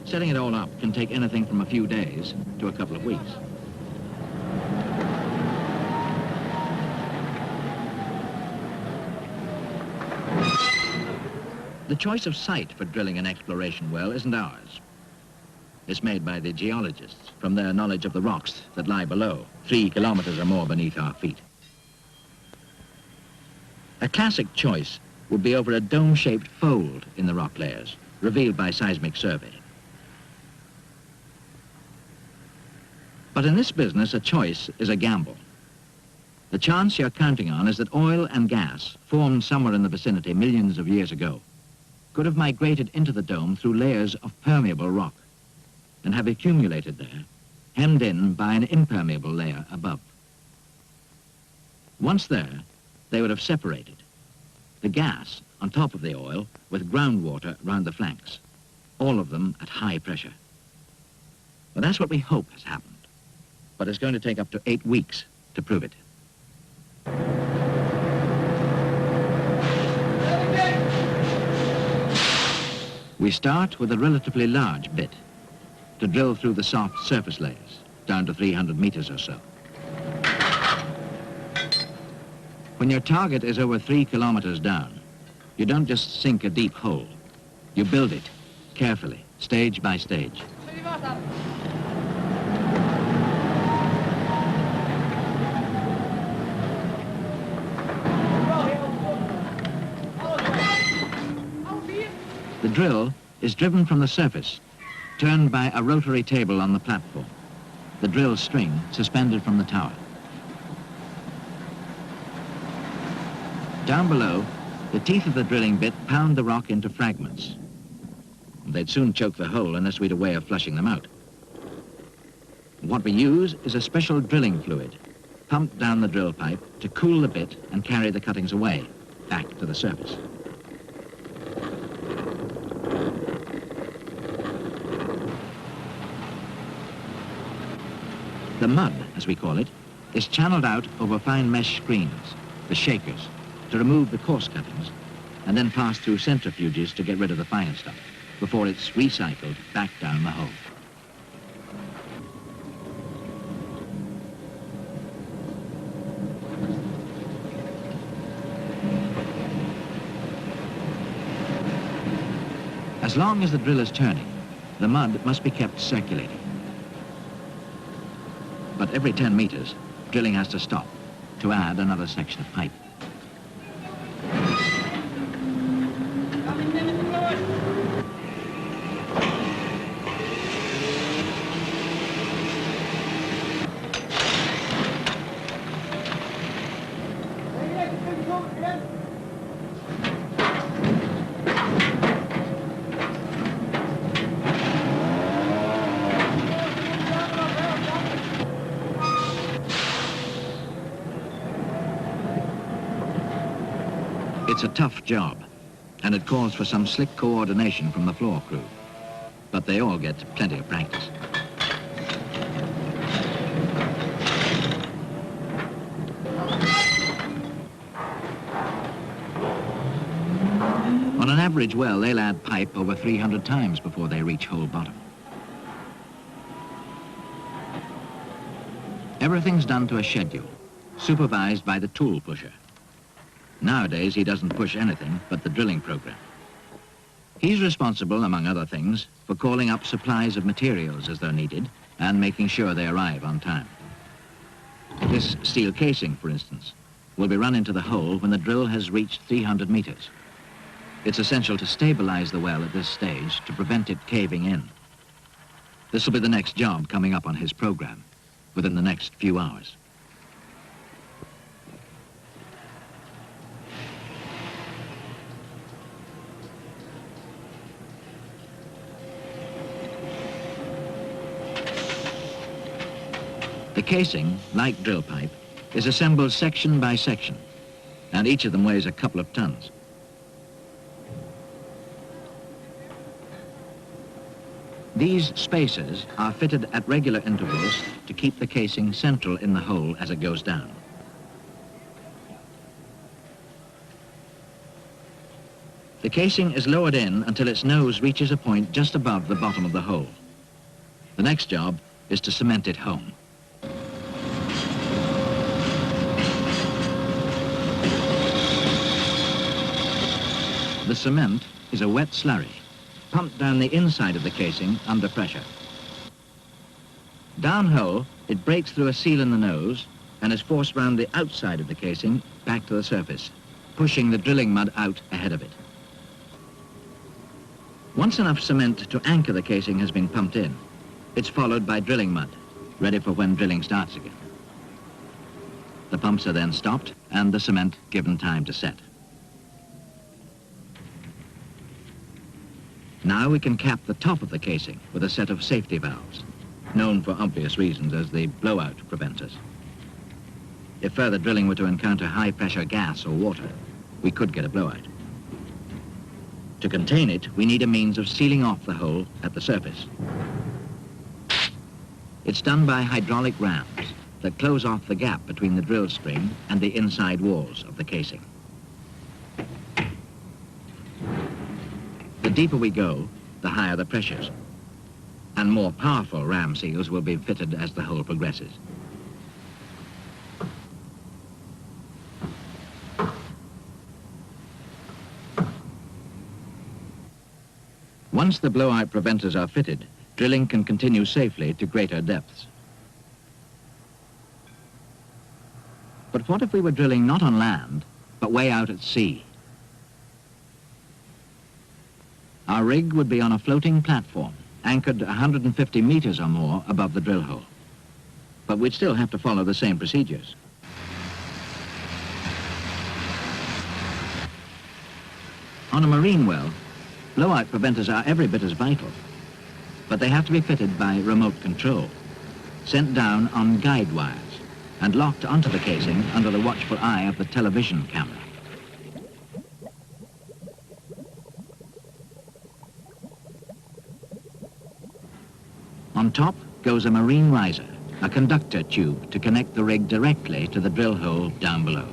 Setting it all up can take anything from a few days to a couple of weeks. The choice of site for drilling an exploration well isn't ours. It's made by the geologists from their knowledge of the rocks that lie below, 3 kilometers or more beneath our feet. A classic choice would be over a dome-shaped fold in the rock layers, revealed by seismic survey. But in this business, a choice is a gamble. The chance you're counting on is that oil and gas, formed somewhere in the vicinity millions of years ago, could have migrated into the dome through layers of permeable rock and have accumulated there, hemmed in by an impermeable layer above. Once there, they would have separated. The gas on top of the oil with groundwater around the flanks, all of them at high pressure. Well, that's what we hope has happened, but it's going to take up to 8 weeks to prove it. We start with a relatively large bit to drill through the soft surface layers, down to 300 meters or so. When your target is over 3 kilometers down, you don't just sink a deep hole. You build it carefully, stage by stage. The drill is driven from the surface, turned by a rotary table on the platform, the drill string suspended from the tower. Down below, the teeth of the drilling bit pound the rock into fragments. They'd soon choke the hole unless we'd a way of flushing them out. What we use is a special drilling fluid, pumped down the drill pipe to cool the bit and carry the cuttings away, back to the surface. The mud, as we call it, is channeled out over fine mesh screens, the shakers, to remove the coarse cuttings, and then passed through centrifuges to get rid of the finer stuff, before it's recycled back down the hole. As long as the drill is turning, the mud must be kept circulating. But every 10 meters, drilling has to stop to add another section of pipe. It's a tough job, and it calls for some slick coordination from the floor crew. But they all get plenty of practice. On an average well, they'll add pipe over 300 times before they reach hole bottom. Everything's done to a schedule, supervised by the tool pusher. Nowadays, he doesn't push anything but the drilling program. He's responsible, among other things, for calling up supplies of materials as they're needed and making sure they arrive on time. This steel casing, for instance, will be run into the hole when the drill has reached 300 meters. It's essential to stabilize the well at this stage to prevent it caving in. This will be the next job coming up on his program within the next few hours. The casing, like drill pipe, is assembled section by section, and each of them weighs a couple of tons. These spacers are fitted at regular intervals to keep the casing central in the hole as it goes down. The casing is lowered in until its nose reaches a point just above the bottom of the hole. The next job is to cement it home. The cement is a wet slurry, pumped down the inside of the casing under pressure. Downhole, it breaks through a seal in the nose and is forced round the outside of the casing back to the surface, pushing the drilling mud out ahead of it. Once enough cement to anchor the casing has been pumped in, it's followed by drilling mud, ready for when drilling starts again. The pumps are then stopped and the cement given time to set. Now we can cap the top of the casing with a set of safety valves, known for obvious reasons as the blowout preventers. If further drilling were to encounter high-pressure gas or water, we could get a blowout. To contain it, we need a means of sealing off the hole at the surface. It's done by hydraulic rams that close off the gap between the drill string and the inside walls of the casing. The deeper we go, the higher the pressures, and more powerful ram seals will be fitted as the hole progresses. Once the blowout preventers are fitted, drilling can continue safely to greater depths. But what if we were drilling not on land, but way out at sea? Our rig would be on a floating platform, anchored 150 meters or more above the drill hole. But we'd still have to follow the same procedures. On a marine well, blowout preventers are every bit as vital, but they have to be fitted by remote control, sent down on guide wires and locked onto the casing under the watchful eye of the television camera. On top goes a marine riser, a conductor tube to connect the rig directly to the drill hole down below.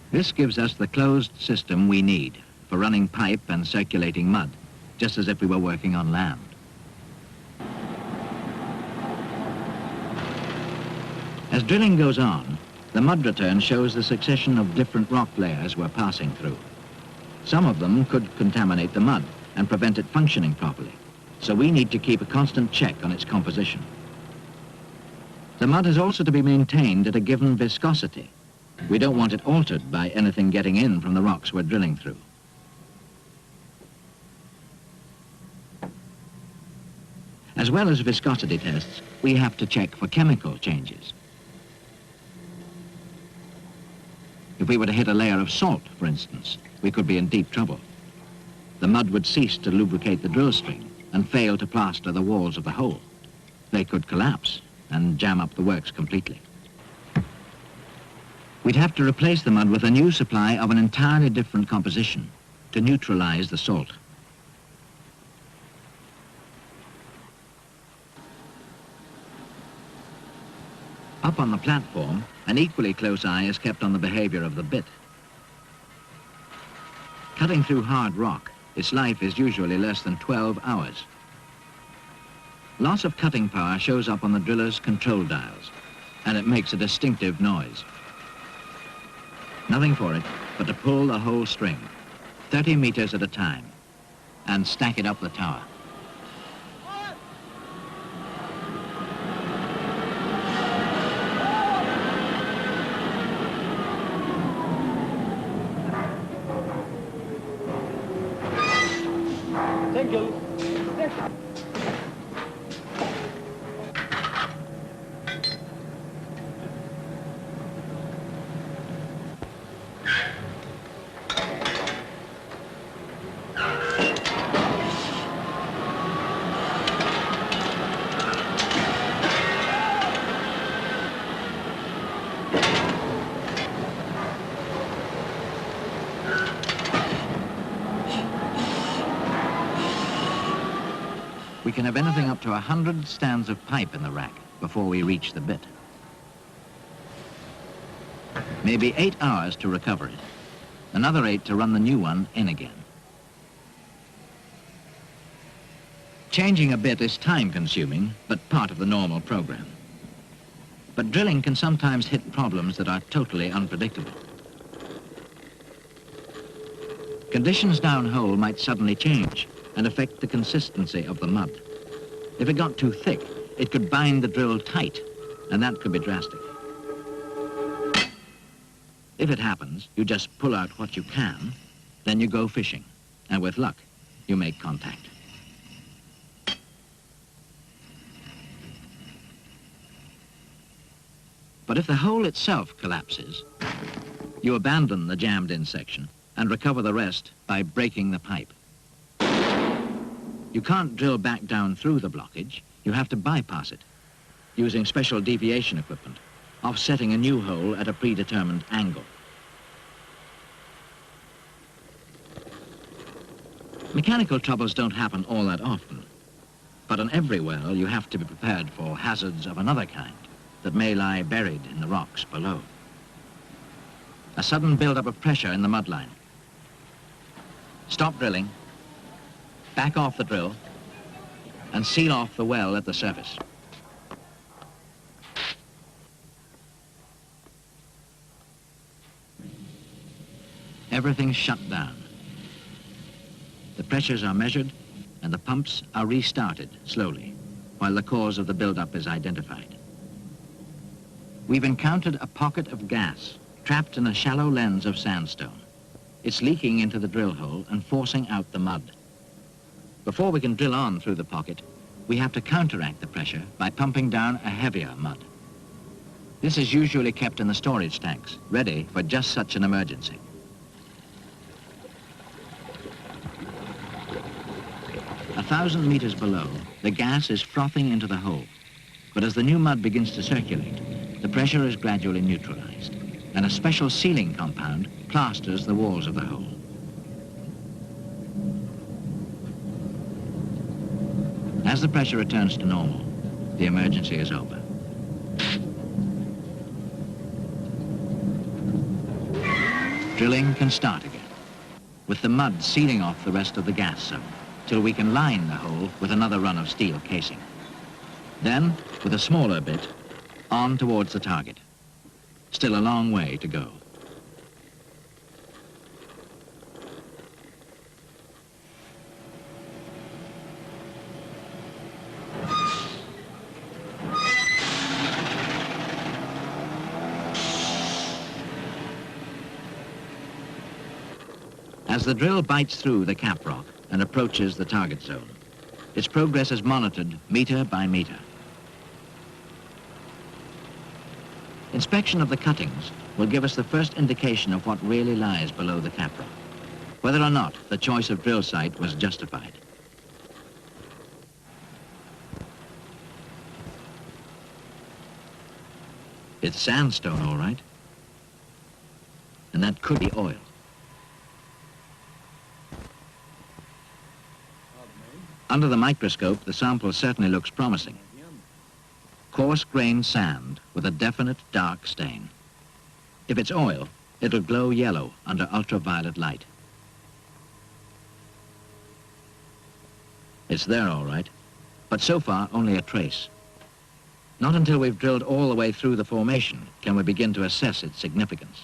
This gives us the closed system we need for running pipe and circulating mud, just as if we were working on land. As drilling goes on, the mud return shows the succession of different rock layers we're passing through. Some of them could contaminate the mud and prevent it functioning properly, so we need to keep a constant check on its composition. The mud is also to be maintained at a given viscosity. We don't want it altered by anything getting in from the rocks we're drilling through. As well as viscosity tests, we have to check for chemical changes. If we were to hit a layer of salt, for instance, we could be in deep trouble. The mud would cease to lubricate the drill string and fail to plaster the walls of the hole. They could collapse and jam up the works completely. We'd have to replace the mud with a new supply of an entirely different composition to neutralize the salt. Up on the platform, an equally close eye is kept on the behavior of the bit. Cutting through hard rock, its life is usually less than 12 hours. Loss of cutting power shows up on the driller's control dials, and it makes a distinctive noise. Nothing for it but to pull the whole string, 30 meters at a time, and stack it up the tower. Thank you. We can have anything up to 100 stands of pipe in the rack before we reach the bit. Maybe 8 hours to recover it. Another 8 to run the new one in again. Changing a bit is time-consuming, but part of the normal program. But drilling can sometimes hit problems that are totally unpredictable. Conditions downhole might suddenly change and affect the consistency of the mud. If it got too thick, it could bind the drill tight, and that could be drastic. If it happens, you just pull out what you can, then you go fishing, and with luck, you make contact. But if the hole itself collapses, you abandon the jammed-in section and recover the rest by breaking the pipe. You can't drill back down through the blockage. You have to bypass it, using special deviation equipment, offsetting a new hole at a predetermined angle. Mechanical troubles don't happen all that often, but on every well you have to be prepared for hazards of another kind that may lie buried in the rocks below. A sudden build-up of pressure in the mudline. Stop drilling, back off the drill, and seal off the well at the surface. Everything's shut down. The pressures are measured and the pumps are restarted slowly while the cause of the build-up is identified. We've encountered a pocket of gas trapped in a shallow lens of sandstone. It's leaking into the drill hole and forcing out the mud. Before we can drill on through the pocket, we have to counteract the pressure by pumping down a heavier mud. This is usually kept in the storage tanks, ready for just such an emergency. A 1,000 meters below, the gas is frothing into the hole. But as the new mud begins to circulate, the pressure is gradually neutralized, and a special sealing compound plasters the walls of the hole. As the pressure returns to normal, the emergency is over. Drilling can start again, with the mud sealing off the rest of the gas zone, till we can line the hole with another run of steel casing. Then, with a smaller bit, on towards the target. Still a long way to go. As the drill bites through the cap rock and approaches the target zone, its progress is monitored meter by meter. Inspection of the cuttings will give us the first indication of what really lies below the cap rock, whether or not the choice of drill site was justified. It's sandstone, all right, and that could be oil. Under the microscope, the sample certainly looks promising. Coarse-grained sand with a definite dark stain. If it's oil, it'll glow yellow under ultraviolet light. It's there, all right, but so far only a trace. Not until we've drilled all the way through the formation can we begin to assess its significance.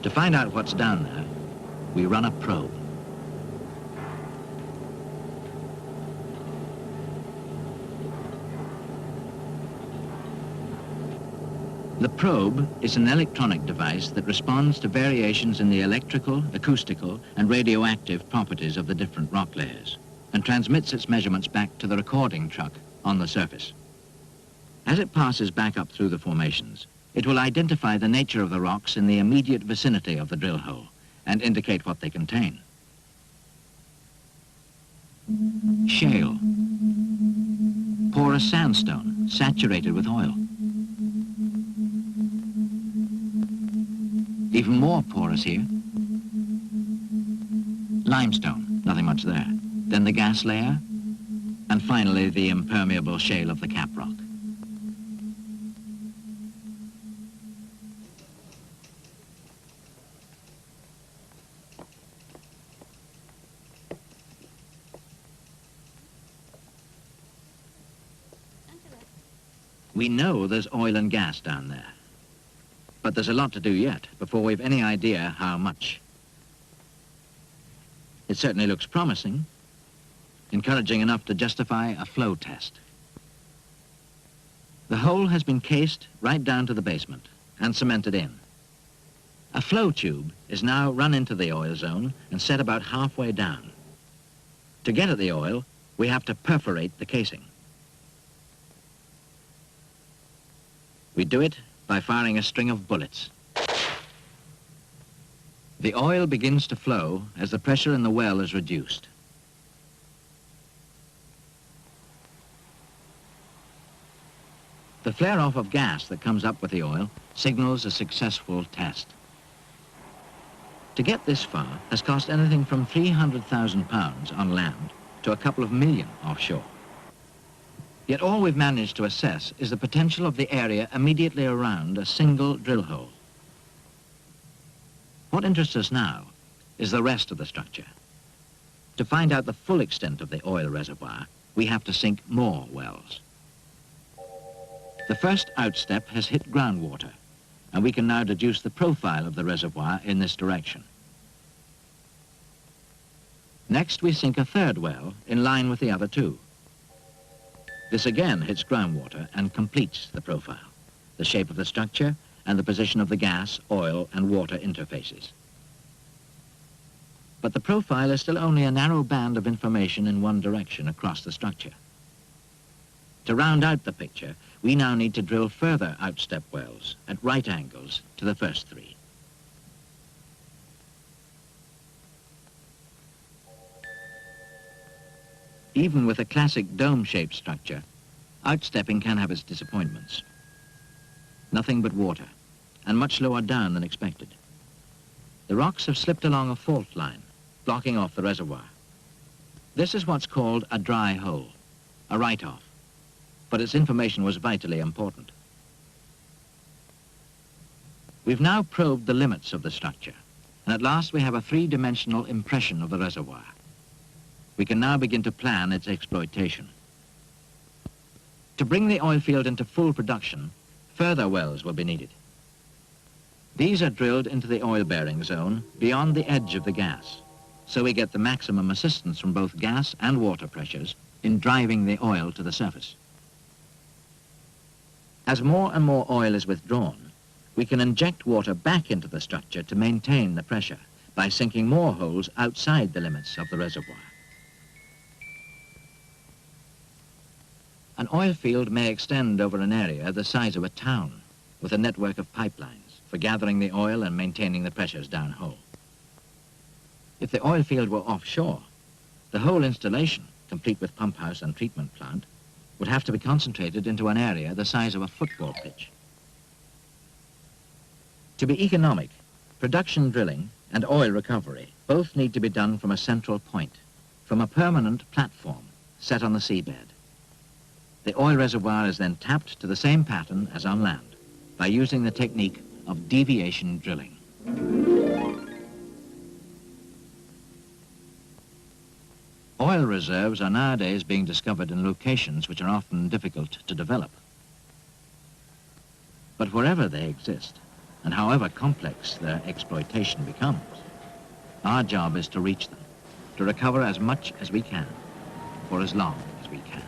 To find out what's down there, we run a probe. The probe is an electronic device that responds to variations in the electrical, acoustical, and radioactive properties of the different rock layers, and transmits its measurements back to the recording truck on the surface. As it passes back up through the formations, it will identify the nature of the rocks in the immediate vicinity of the drill hole and indicate what they contain. Shale. Porous sandstone, saturated with oil. Even more porous here. Limestone, nothing much there. Then the gas layer, and finally the impermeable shale of the cap rock. We know there's oil and gas down there. But there's a lot to do yet before we've any idea how much. It certainly looks promising, encouraging enough to justify a flow test. The hole has been cased right down to the basement and cemented in. A flow tube is now run into the oil zone and set about halfway down. To get at the oil, we have to perforate the casing. We do it by firing a string of bullets. The oil begins to flow as the pressure in the well is reduced. The flare-off of gas that comes up with the oil signals a successful test. To get this far has cost anything from £300,000 on land to a couple of million offshore. Yet all we've managed to assess is the potential of the area immediately around a single drill hole. What interests us now is the rest of the structure. To find out the full extent of the oil reservoir, we have to sink more wells. The first outstep has hit groundwater, and we can now deduce the profile of the reservoir in this direction. Next, we sink a third well in line with the other two. This again hits groundwater and completes the profile, the shape of the structure and the position of the gas, oil, and water interfaces. But the profile is still only a narrow band of information in one direction across the structure. To round out the picture, we now need to drill further outstep wells at right angles to the first three. Even with a classic dome-shaped structure, outstepping can have its disappointments. Nothing but water, and much lower down than expected. The rocks have slipped along a fault line, blocking off the reservoir. This is what's called a dry hole, a write-off, but its information was vitally important. We've now probed the limits of the structure, and at last we have a three-dimensional impression of the reservoir. We can now begin to plan its exploitation. To bring the oil field into full production, further wells will be needed. These are drilled into the oil-bearing zone beyond the edge of the gas, so we get the maximum assistance from both gas and water pressures in driving the oil to the surface. As more and more oil is withdrawn, we can inject water back into the structure to maintain the pressure by sinking more holes outside the limits of the reservoir. An oil field may extend over an area the size of a town, with a network of pipelines for gathering the oil and maintaining the pressures downhole. If the oil field were offshore, the whole installation, complete with pump house and treatment plant, would have to be concentrated into an area the size of a football pitch. To be economic, production drilling and oil recovery both need to be done from a central point, from a permanent platform set on the seabed. The oil reservoir is then tapped to the same pattern as on land by using the technique of deviation drilling. Oil reserves are nowadays being discovered in locations which are often difficult to develop. But wherever they exist, and however complex their exploitation becomes, our job is to reach them, to recover as much as we can, for as long as we can.